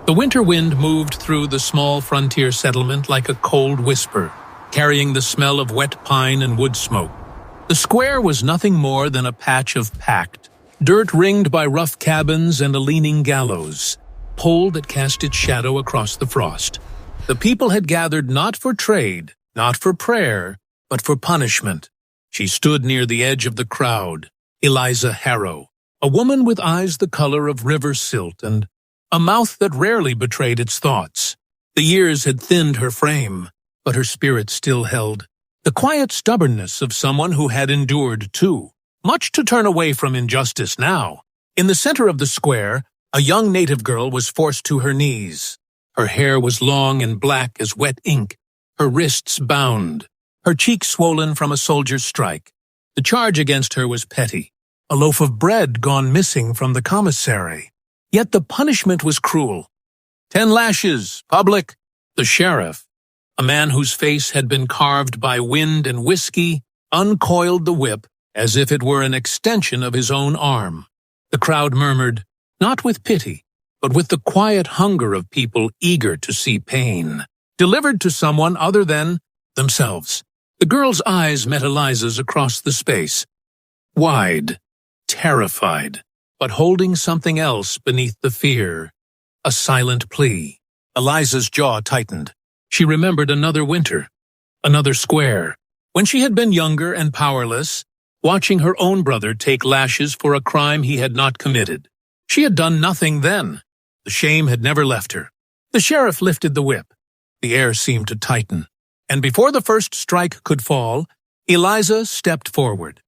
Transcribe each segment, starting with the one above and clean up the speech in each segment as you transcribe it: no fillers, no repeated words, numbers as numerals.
The winter wind moved through the small frontier settlement like a cold whisper, carrying the smell of wet pine and wood smoke. The square was nothing more than a patch of packed dirt ringed by rough cabins and a leaning gallows, pole that cast its shadow across the frost. The people had gathered not for trade, not for prayer, but for punishment. She stood near the edge of the crowd, Eliza Harrow, a woman with eyes the color of river silt and a mouth that rarely betrayed its thoughts. The years had thinned her frame, but her spirit still held the quiet stubbornness of someone who had endured too much to turn away from injustice now. In the center of the square, a young native girl was forced to her knees. Her hair was long and black as wet ink, her wrists bound, her cheeks swollen from a soldier's strike. The charge against her was petty, a loaf of bread gone missing from the commissary. Yet the punishment was cruel. 10 lashes, public. The sheriff, a man whose face had been carved by wind and whiskey, uncoiled the whip as if it were an extension of his own arm. The crowd murmured, not with pity, but with the quiet hunger of people eager to see pain, delivered to someone other than themselves. The girl's eyes met Eliza's across the space, wide, terrified, but holding something else beneath the fear, a silent plea. Eliza's jaw tightened. She remembered another winter, another square, when she had been younger and powerless, watching her own brother take lashes for a crime he had not committed. She had done nothing then. The shame had never left her. The sheriff lifted the whip. The air seemed to tighten, and before the first strike could fall, Eliza stepped forward.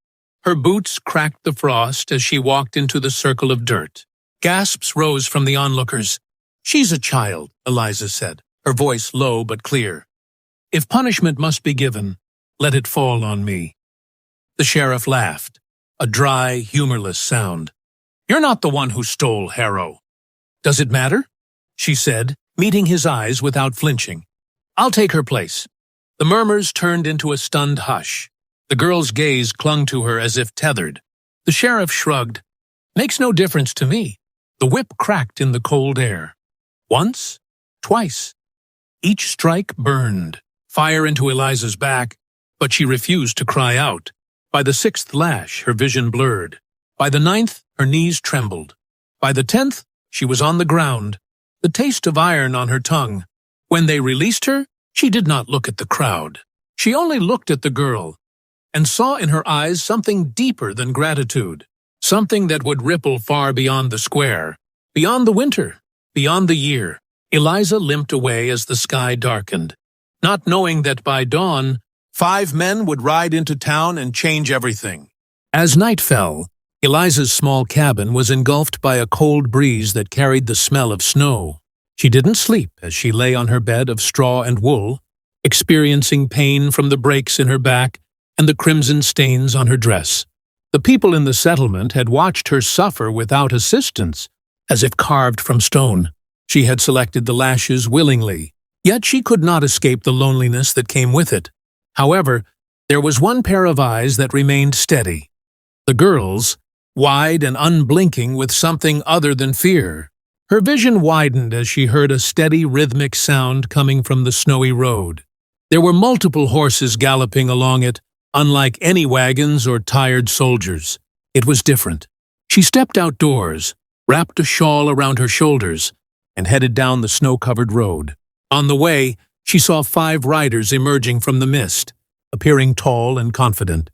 Her boots cracked the frost as she walked into the circle of dirt. Gasps rose from the onlookers. "She's a child," Eliza said, her voice low but clear. "If punishment must be given, let it fall on me." The sheriff laughed, a dry, humorless sound. "You're not the one who stole, Harrow." "Does it matter?" she said, meeting his eyes without flinching. "I'll take her place." The murmurs turned into a stunned hush. The girl's gaze clung to her as if tethered. The sheriff shrugged. "Makes no difference to me." The whip cracked in the cold air. Once, twice. Each strike burned, fire into Eliza's back, but she refused to cry out. By the 6th lash, her vision blurred. By the 9th, her knees trembled. By the 10th, she was on the ground, the taste of iron on her tongue. When they released her, she did not look at the crowd. She only looked at the girl, and saw in her eyes something deeper than gratitude, something that would ripple far beyond the square, beyond the winter, beyond the year. Eliza limped away as the sky darkened, not knowing that by dawn, 5 men would ride into town and change everything. As night fell, Eliza's small cabin was engulfed by a cold breeze that carried the smell of snow. She didn't sleep as she lay on her bed of straw and wool, experiencing pain from the breaks in her back and the crimson stains on her dress. The people in the settlement had watched her suffer without assistance, as if carved from stone. She had selected the lashes willingly, yet she could not escape the loneliness that came with it. However, there was one pair of eyes that remained steady. The girl's, wide and unblinking with something other than fear. Her vision widened as she heard a steady rhythmic sound coming from the snowy road. There were multiple horses galloping along it, unlike any wagons or tired soldiers. It was different. She stepped outdoors, wrapped a shawl around her shoulders, and headed down the snow-covered road. On the way, she saw 5 riders emerging from the mist, appearing tall and confident.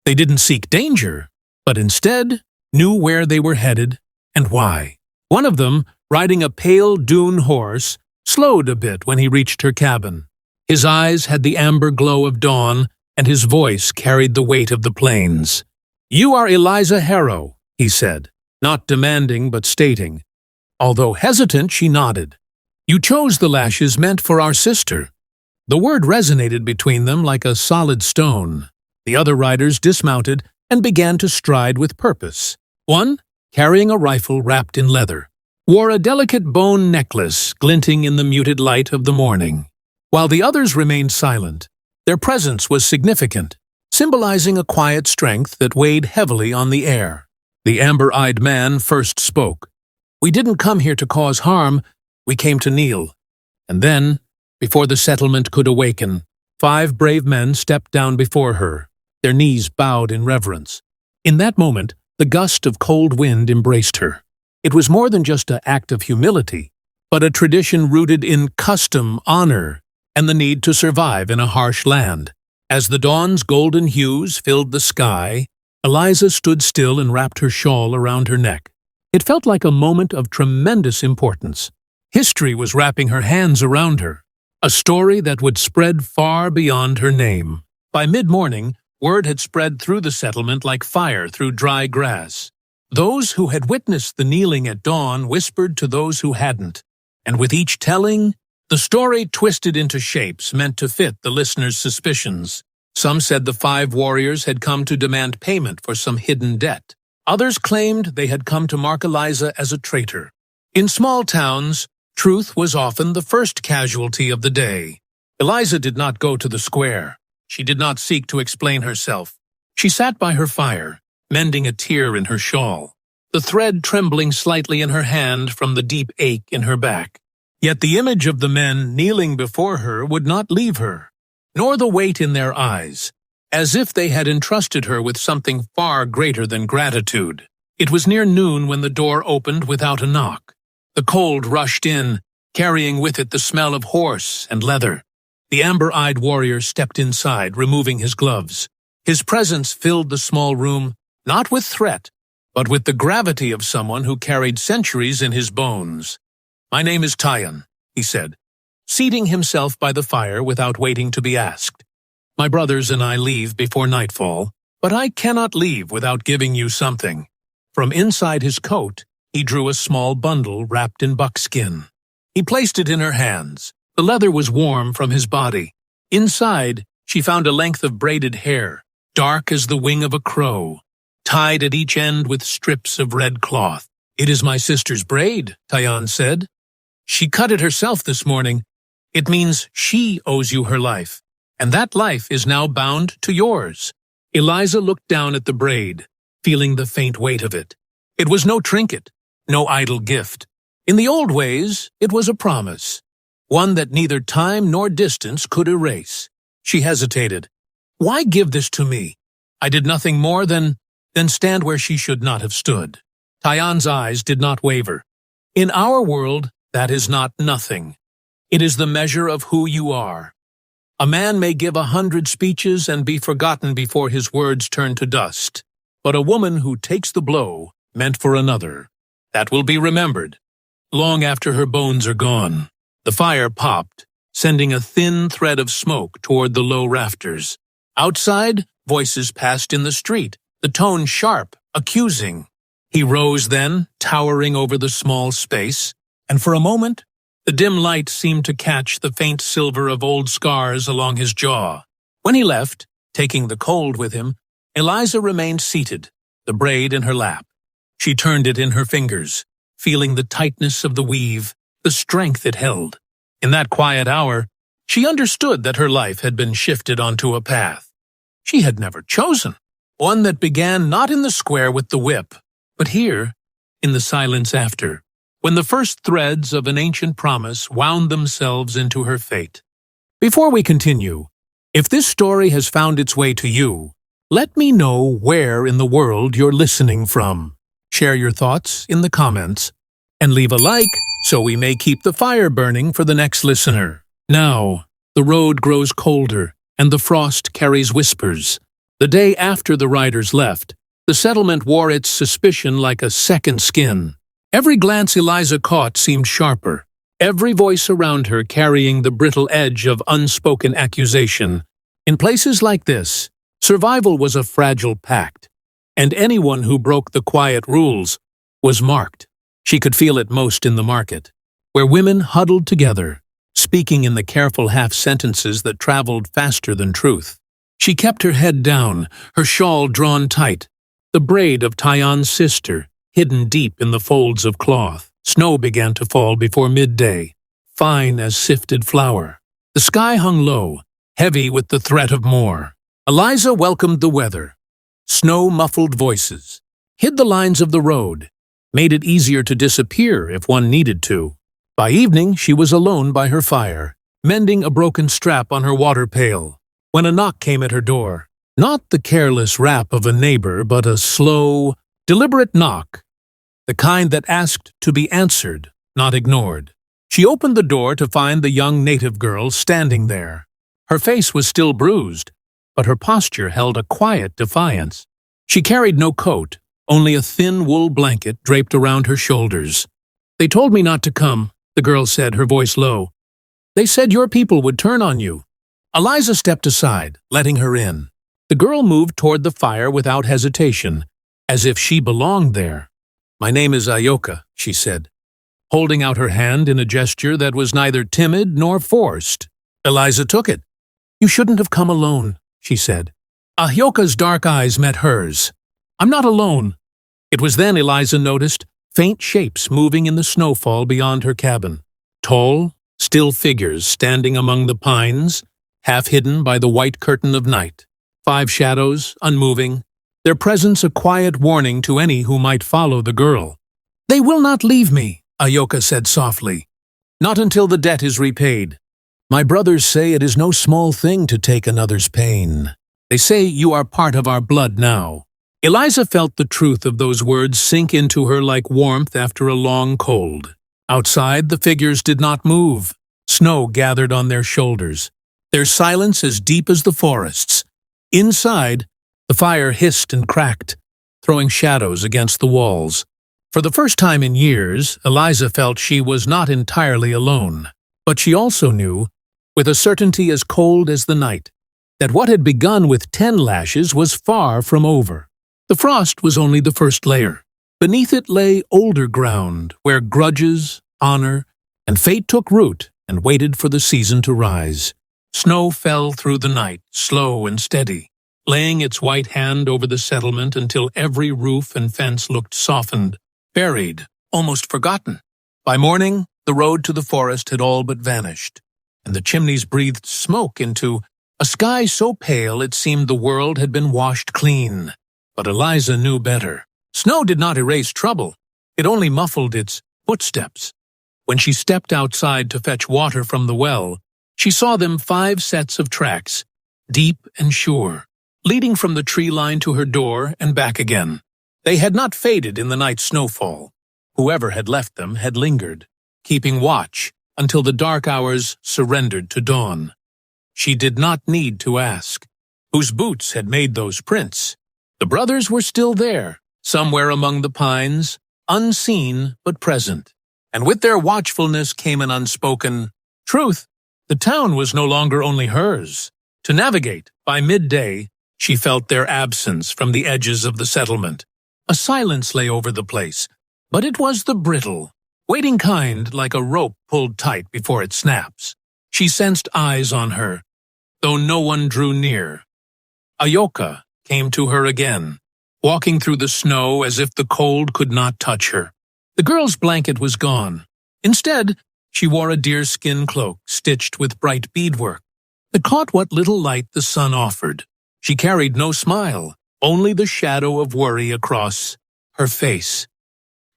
They didn't seek danger, but instead knew where they were headed and why. One of them, riding a pale dune horse, slowed a bit when he reached her cabin. His eyes had the amber glow of dawn, and his voice carried the weight of the plains. "You are Eliza Harrow," he said, not demanding but stating. Although hesitant, she nodded. "You chose the lashes meant for our sister." The word resonated between them like a solid stone. The other riders dismounted and began to stride with purpose. One, carrying a rifle wrapped in leather, wore a delicate bone necklace glinting in the muted light of the morning. While the others remained silent, their presence was significant, symbolizing a quiet strength that weighed heavily on the air. The amber-eyed man first spoke. "We didn't come here to cause harm, We came to kneel. And then, before the settlement could awaken, 5 brave men stepped down before her, their knees bowed in reverence. In that moment, the gust of cold wind embraced her. It was more than just an act of humility, but a tradition rooted in custom, honor, and the need to survive in a harsh land. As the dawn's golden hues filled the sky, Eliza stood still and wrapped her shawl around her neck. It felt like a moment of tremendous importance. History was wrapping her hands around her, a story that would spread far beyond her name. By mid-morning, word had spread through the settlement like fire through dry grass. Those who had witnessed the kneeling at dawn whispered to those who hadn't, and with each telling, the story twisted into shapes meant to fit the listeners' suspicions. Some said the 5 warriors had come to demand payment for some hidden debt. Others claimed they had come to mark Eliza as a traitor. In small towns, truth was often the first casualty of the day. Eliza did not go to the square. She did not seek to explain herself. She sat by her fire, mending a tear in her shawl, the thread trembling slightly in her hand from the deep ache in her back. Yet the image of the men kneeling before her would not leave her, nor the weight in their eyes, as if they had entrusted her with something far greater than gratitude. It was near noon when the door opened without a knock. The cold rushed in, carrying with it the smell of horse and leather. The amber-eyed warrior stepped inside, removing his gloves. His presence filled the small room, not with threat, but with the gravity of someone who carried centuries in his bones. "My name is Tyon," he said, seating himself by the fire without waiting to be asked. "My brothers and I leave before nightfall, but I cannot leave without giving you something." From inside his coat, he drew a small bundle wrapped in buckskin. He placed it in her hands. The leather was warm from his body. Inside, she found a length of braided hair, dark as the wing of a crow, tied at each end with strips of red cloth. "It is my sister's braid," Tyon said. "She cut it herself this morning. It means she owes you her life, and that life is now bound to yours." Eliza looked down at the braid, feeling the faint weight of it. It was no trinket, no idle gift. In the old ways, it was a promise, one that neither time nor distance could erase. She hesitated. Why give this to me? I did nothing more than stand where she should not have stood. Tyon's eyes did not waver. In our world, that is not nothing. It is the measure of who you are. A man may give 100 speeches and be forgotten before his words turn to dust, but a woman who takes the blow meant for another, that will be remembered long after her bones are gone. The fire popped, sending a thin thread of smoke toward the low rafters. Outside, voices passed in the street, the tone sharp, accusing. He rose then, towering over the small space, and for a moment, the dim light seemed to catch the faint silver of old scars along his jaw. When he left, taking the cold with him, Eliza remained seated, the braid in her lap. She turned it in her fingers, feeling the tightness of the weave, the strength it held. In that quiet hour, she understood that her life had been shifted onto a path she had never chosen, one that began not in the square with the whip, but here, in the silence after, when the first threads of an ancient promise wound themselves into her fate. Before we continue, if this story has found its way to you, let me know where in the world you're listening from. Share your thoughts in the comments, and leave a like so we may keep the fire burning for the next listener. Now, the road grows colder, and the frost carries whispers. The day after the riders left, the settlement wore its suspicion like a second skin. Every glance Eliza caught seemed sharper, every voice around her carrying the brittle edge of unspoken accusation. In places like this, survival was a fragile pact, and anyone who broke the quiet rules was marked. She could feel it most in the market, where women huddled together, speaking in the careful half-sentences that traveled faster than truth. She kept her head down, her shawl drawn tight, the braid of Tyon's sister hidden deep in the folds of cloth. Snow began to fall before midday, fine as sifted flour. The sky hung low, heavy with the threat of more. Eliza welcomed the weather. Snow muffled voices, hid the lines of the road, made it easier to disappear if one needed to. By evening, she was alone by her fire, mending a broken strap on her water pail, when a knock came at her door. Not the careless rap of a neighbor, but a slow, deliberate knock, the kind that asked to be answered, not ignored. She opened the door to find the young native girl standing there. Her face was still bruised, but her posture held a quiet defiance. She carried no coat, only a thin wool blanket draped around her shoulders. "They told me not to come," the girl said, her voice low. "They said your people would turn on you." Eliza stepped aside, letting her in. The girl moved toward the fire without hesitation, as if she belonged there. "My name is Ahyoka," she said, holding out her hand in a gesture that was neither timid nor forced. Eliza took it. "You shouldn't have come alone," she said. Ahyoka's dark eyes met hers. "I'm not alone." It was then Eliza noticed faint shapes moving in the snowfall beyond her cabin. Tall, still figures standing among the pines, half hidden by the white curtain of night. 5 shadows, unmoving, their presence a quiet warning to any who might follow the girl. "They will not leave me," Ahyoka said softly. "Not until the debt is repaid. My brothers say it is no small thing to take another's pain. They say you are part of our blood now." Eliza felt the truth of those words sink into her like warmth after a long cold. Outside, the figures did not move. Snow gathered on their shoulders, their silence as deep as the forest's. Inside, the fire hissed and cracked, throwing shadows against the walls. For the first time in years, Eliza felt she was not entirely alone. But she also knew, with a certainty as cold as the night, that what had begun with 10 lashes was far from over. The frost was only the first layer. Beneath it lay older ground, where grudges, honor, and fate took root and waited for the season to rise. Snow fell through the night, slow and steady, laying its white hand over the settlement until every roof and fence looked softened, buried, almost forgotten. By morning, the road to the forest had all but vanished, and the chimneys breathed smoke into a sky so pale it seemed the world had been washed clean. But Eliza knew better. Snow did not erase trouble. It only muffled its footsteps. When she stepped outside to fetch water from the well, she saw them 5 sets of tracks, deep and sure, leading from the tree line to her door and back again. They had not faded in the night snowfall. Whoever had left them had lingered, keeping watch until the dark hours surrendered to dawn. She did not need to ask. Whose boots had made those prints? The brothers were still there, somewhere among the pines, unseen but present. And with their watchfulness came an unspoken truth. The town was no longer only hers. To navigate, by midday, she felt their absence from the edges of the settlement. A silence lay over the place, but it was the brittle, waiting kind like a rope pulled tight before it snaps. She sensed eyes on her, though no one drew near. Ahyoka came to her again, walking through the snow as if the cold could not touch her. The girl's blanket was gone. Instead, she wore a deerskin cloak stitched with bright beadwork that caught what little light the sun offered. She carried no smile, only the shadow of worry across her face.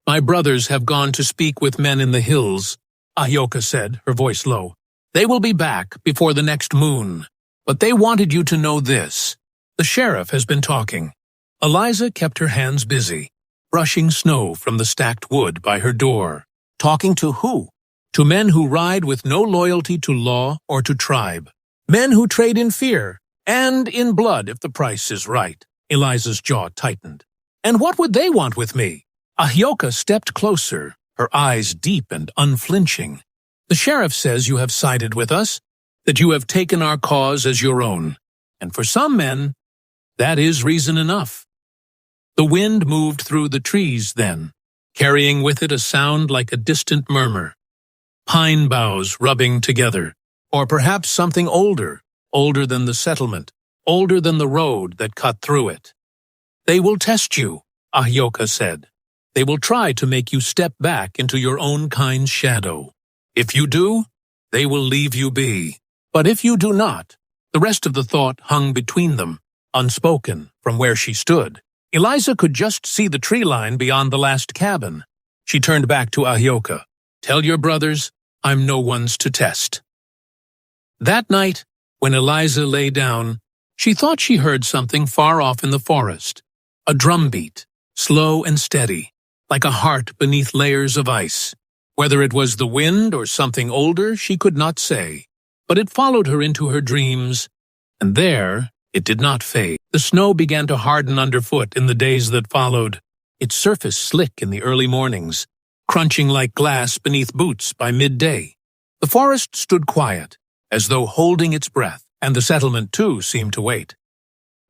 "My brothers have gone to speak with men in the hills," Ahyoka said, her voice low. "They will be back before the next moon. But they wanted you to know this. The sheriff has been talking." Eliza kept her hands busy, brushing snow from the stacked wood by her door. Talking to who? To men who ride with no loyalty to law or to tribe. Men who trade in fear, and in blood if the price is right. Eliza's jaw tightened. And what would they want with me? Ahyoka stepped closer, her eyes deep and unflinching. "The sheriff says you have sided with us, that you have taken our cause as your own. And for some men, that is reason enough." The wind moved through the trees then, carrying with it a sound like a distant murmur. Pine boughs rubbing together, or perhaps something older, older than the settlement, older than the road that cut through it. "They will test you," Ahyoka said. "They will try to make you step back into your own kind's shadow. If you do, they will leave you be. But if you do not," the rest of the thought hung between them, unspoken from where she stood. Eliza could just see the tree line beyond the last cabin. She turned back to Ahyoka. Tell your brothers I'm no one's to test." That night, when Eliza lay down, she thought she heard something far off in the forest. A drumbeat, slow and steady, like a heart beneath layers of ice. Whether it was the wind or something older, she could not say. But it followed her into her dreams, and there it did not fade. The snow began to harden underfoot in the days that followed, its surface slick in the early mornings, crunching like glass beneath boots by midday. The forest stood quiet, as though holding its breath, and the settlement too seemed to wait.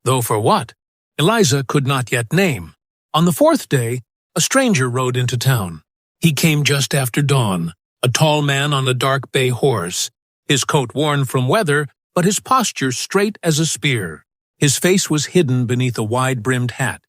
Though for what, Eliza could not yet name. On the fourth day, a stranger rode into town. He came just after dawn, a tall man on a dark bay horse, his coat worn from weather, but his posture straight as a spear. His face was hidden beneath a wide-brimmed hat,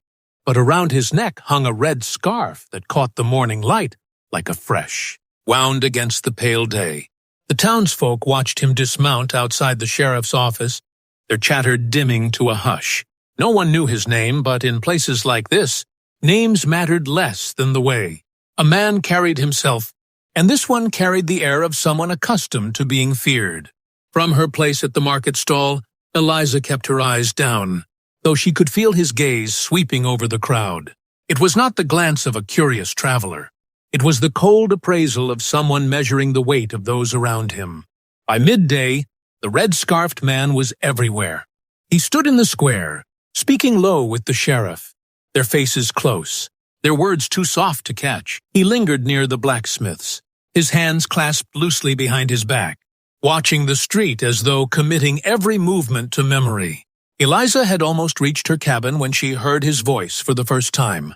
but around his neck hung a red scarf that caught the morning light like a fresh, wound against the pale day. The townsfolk watched him dismount outside the sheriff's office, their chatter dimming to a hush. No one knew his name, but in places like this, names mattered less than the way a man carried himself, and this one carried the air of someone accustomed to being feared. From her place at the market stall, Eliza kept her eyes down, though she could feel his gaze sweeping over the crowd. It was not the glance of a curious traveler. It was the cold appraisal of someone measuring the weight of those around him. By midday, the red-scarfed man was everywhere. He stood in the square, speaking low with the sheriff, their faces close, their words too soft to catch. He lingered near the blacksmiths, his hands clasped loosely behind his back, watching the street as though committing every movement to memory. Eliza had almost reached her cabin when she heard his voice for the first time.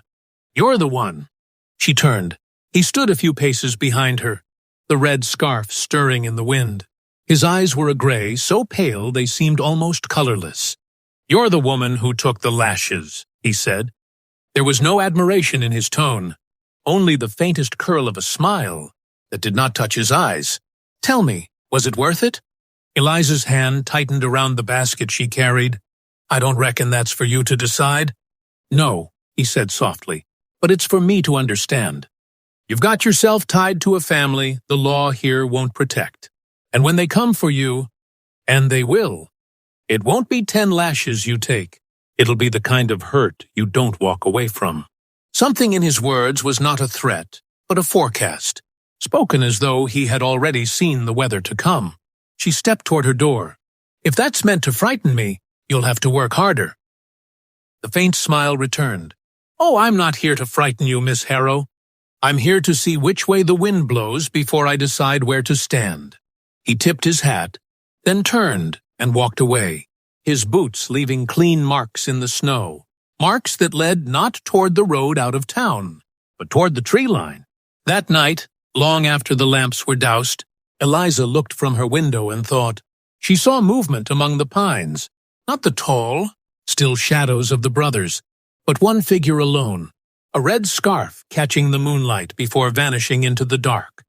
"You're the one." She turned. He stood a few paces behind her, the red scarf stirring in the wind. His eyes were a gray, so pale they seemed almost colorless. "You're the woman who took the lashes," he said. There was no admiration in his tone, only the faintest curl of a smile that did not touch his eyes. "Tell me, was it worth it?" Eliza's hand tightened around the basket she carried. "I don't reckon that's for you to decide." "No," he said softly, "but it's for me to understand. You've got yourself tied to a family the law here won't protect. And when they come for you, and they will, it won't be 10 lashes you take. It'll be the kind of hurt you don't walk away from." Something in his words was not a threat, but a forecast, spoken as though he had already seen the weather to come. She stepped toward her door. "If that's meant to frighten me, you'll have to work harder." The faint smile returned. "Oh, I'm not here to frighten you, Miss Harrow. I'm here to see which way the wind blows before I decide where to stand." He tipped his hat, then turned and walked away, his boots leaving clean marks in the snow, marks that led not toward the road out of town, but toward the tree line. That night, long after the lamps were doused, Eliza looked from her window and thought. She saw movement among the pines, not the tall, still shadows of the brothers, but one figure alone, a red scarf catching the moonlight before vanishing into the dark.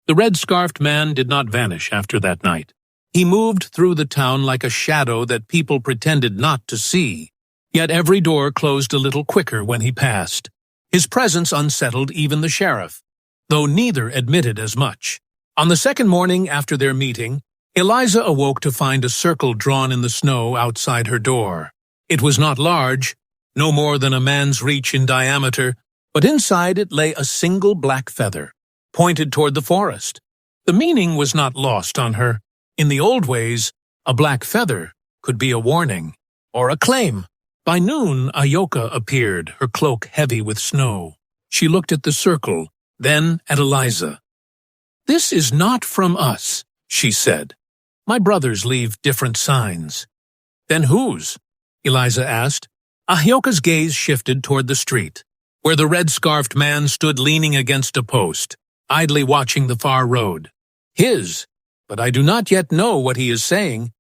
The red-scarfed man did not vanish after that night. He moved through the town like a shadow that people pretended not to see, yet every door closed a little quicker when he passed. His presence unsettled even the sheriff, though neither admitted as much. On the second morning after their meeting, Eliza awoke to find a circle drawn in the snow outside her door. It was not large, no more than a man's reach in diameter, but inside it lay a single black feather, pointed toward the forest. The meaning was not lost on her. In the old ways, a black feather could be a warning or a claim. By noon, Ahyoka appeared, her cloak heavy with snow. She looked at the circle, then at Eliza. "This is not from us," she said. "My brothers leave different signs." "Then whose?" Eliza asked. Ahyoka's gaze shifted toward the street, where the red-scarfed man stood leaning against a post, idly watching the far road. "His, but I do not yet know what he is saying."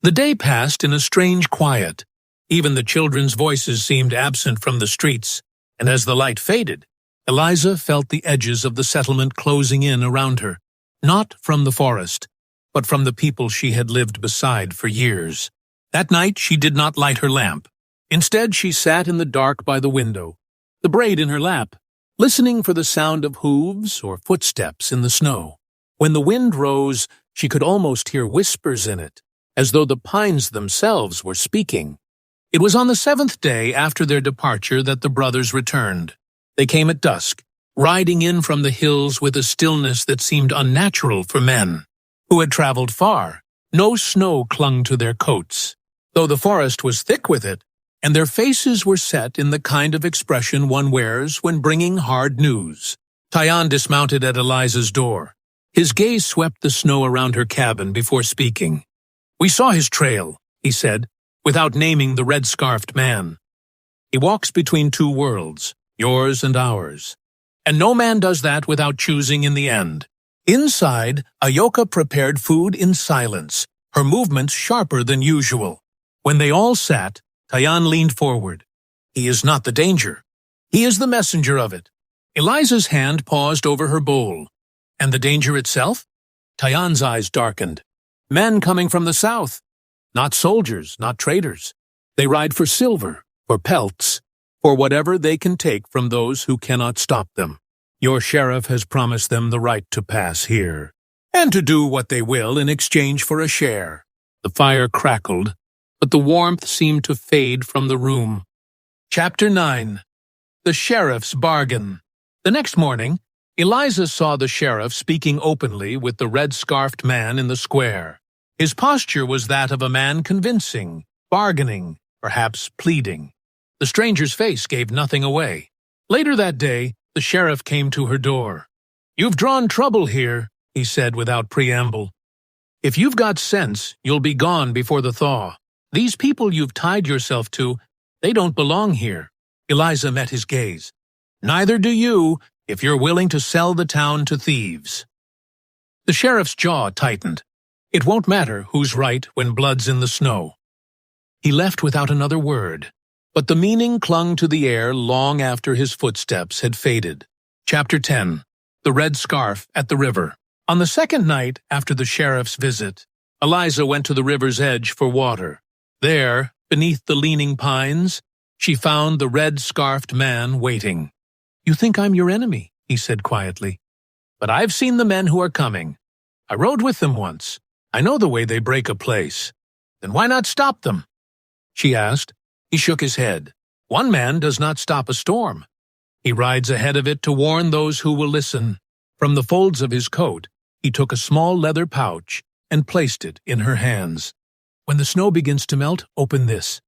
The day passed in a strange quiet. Even the children's voices seemed absent from the streets, and as the light faded, Eliza felt the edges of the settlement closing in around her, not from the forest, but from the people she had lived beside for years. That night she did not light her lamp. Instead, she sat in the dark by the window, the braid in her lap, listening for the sound of hooves or footsteps in the snow. When the wind rose, she could almost hear whispers in it, as though the pines themselves were speaking. It was on the 7th day after their departure that the brothers returned. They came at dusk, riding in from the hills with a stillness that seemed unnatural for men who had traveled far. No snow clung to their coats, though the forest was thick with it, and their faces were set in the kind of expression one wears when bringing hard news. Tyann dismounted at Eliza's door. His gaze swept the snow around her cabin before speaking. "We saw his trail," he said, without naming the red-scarfed man. "He walks between two worlds, yours and ours. And no man does that without choosing in the end." Inside, Ahyoka prepared food in silence, her movements sharper than usual. When they all sat, Tyann leaned forward. "He is not the danger. He is the messenger of it." Eliza's hand paused over her bowl. "And the danger itself?" Tyann's eyes darkened. "Men coming from the south. Not soldiers, not traders. They ride for silver, for pelts, for whatever they can take from those who cannot stop them. Your sheriff has promised them the right to pass here, and to do what they will in exchange for a share." The fire crackled, but the warmth seemed to fade from the room. Chapter 9. The Sheriff's Bargain. The next morning, Eliza saw the sheriff speaking openly with the red-scarfed man in the square. His posture was that of a man convincing, bargaining, perhaps pleading. The stranger's face gave nothing away. Later that day, the sheriff came to her door. "You've drawn trouble here," he said without preamble. "If you've got sense, you'll be gone before the thaw. These people you've tied yourself to, they don't belong here." Eliza met his gaze. "Neither do you, if you're willing to sell the town to thieves." The sheriff's jaw tightened. It won't matter who's right when blood's in the snow. He left without another word, but the meaning clung to the air long after his footsteps had faded. Chapter 10. The Red Scarf at the River. On the second night after the sheriff's visit, Eliza went to the river's edge for water. There, beneath the leaning pines, she found the red-scarfed man waiting. "You think I'm your enemy," he said quietly. "But I've seen the men who are coming. I rode with them once. I know the way they break a place. Then why not stop them?" she asked. He shook his head. "One man does not stop a storm. He rides ahead of it to warn those who will listen." From the folds of his coat, he took a small leather pouch and placed it in her hands. "When the snow begins to melt, open this.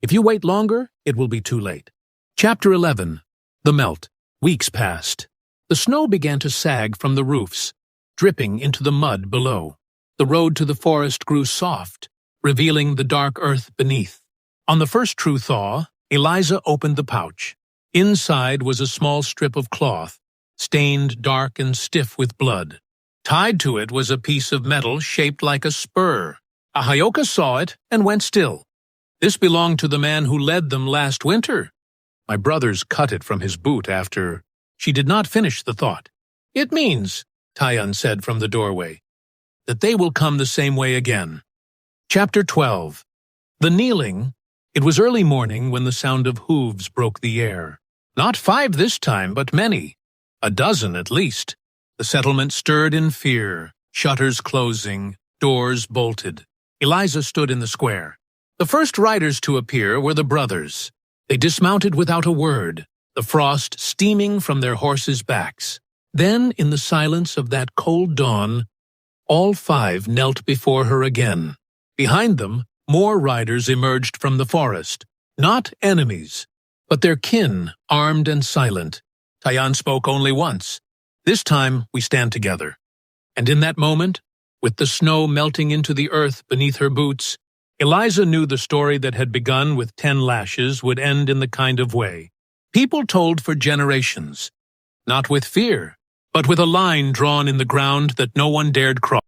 If you wait longer, it will be too late." Chapter 11. The Melt. Weeks passed. The snow began to sag from the roofs, dripping into the mud below. The road to the forest grew soft, revealing the dark earth beneath. On the first true thaw, Eliza opened the pouch. Inside was a small strip of cloth, stained dark and stiff with blood. Tied to it was a piece of metal shaped like a spur. Ahyoka saw it and went still. "This belonged to the man who led them last winter. My brothers cut it from his boot after—" She did not finish the thought. "It means," Tyann said from the doorway, "that they will come the same way again." Chapter 12. The Kneeling. It was early morning when the sound of hooves broke the air. Not 5 this time, but many. A dozen at least. The settlement stirred in fear, shutters closing, doors bolted. Eliza stood in the square. The first riders to appear were the brothers. They dismounted without a word, the frost steaming from their horses' backs. Then, in the silence of that cold dawn, all 5 knelt before her again. Behind them, more riders emerged from the forest. Not enemies, but their kin, armed and silent. Tyann spoke only once. "This time we stand together." And in that moment, with the snow melting into the earth beneath her boots, Eliza knew the story that had begun with 10 lashes would end in the kind of way people told for generations, not with fear, but with a line drawn in the ground that no one dared cross.